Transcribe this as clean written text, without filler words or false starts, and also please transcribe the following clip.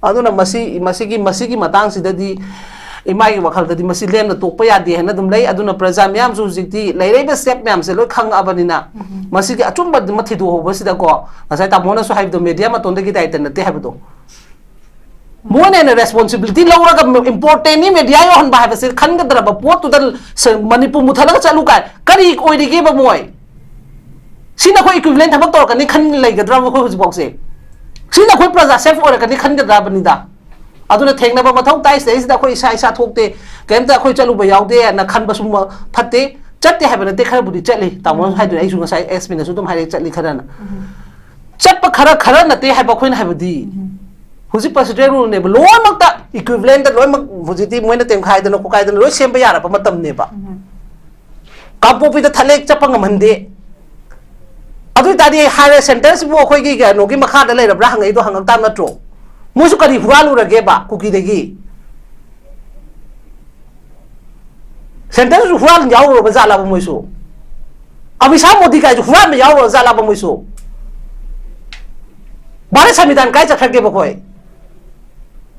अदुना मसी की मतंग सिददी इमा की वखल ददी मसी लेम तोप यादे है दम लई अदुना प्रजा म्याम सु जिक्ति लेरेब स्टेप म्याम से लोय खंग अबनिना मसी की अचुम मथिदो होबसिदा को असai तामोना सु हाइबदो मीडिया मा तोंदगी दायित्व नते हाइबदो मोने ने रेस्पॉन्सिबिलिटी लौरगा इंपोर्टेंट नि मीडिया यो हन बाहाबसे खनगदरब पोत तुदल मणिपुर मुथलग चलु काय करी ओइदिगे ब मोय सिना को इक्विवेलेंट थबक तोरकनी खन लेगद्रा को हुजबॉक्से सिना को प्रजा सेफ ओरकनी खनगद्रा बनिदा अदुना थेंगनबा मथौ ताइ स्टेज दा को इसा इसा थोकते केमता को चलुब यावदे न खनब सुम फते चत्ते हाबने ते खर बुदी चली तामोन हाइदु आइसु ngसाइ एसपी नसु तुम हाइरे चली खरना चप खर खर नते हाइबा खोइन हाइबदी हुजी प्रोसीजर रूल ने लोन मक्ता इक्विवेलेंट लोन मक हुजीती मोइना तेम खाइदन को काइदन लोय सेम यारा प मतम नेबा कापोपी द थलेक चपंग मनदे अदु तादी हायर सेंटर्स बो खोइगी ग नोगी मखा द लेरब्रा हंगै दो हंगता नत्रो मोसु करी हुरालु रगे बा कुकी देगी सेंटर्स हुराल याव बजाला ब मोइसु अभिसा मोदी का हुराल याव जाला ब मोइसु बारे संविधान काय चखगे बखोय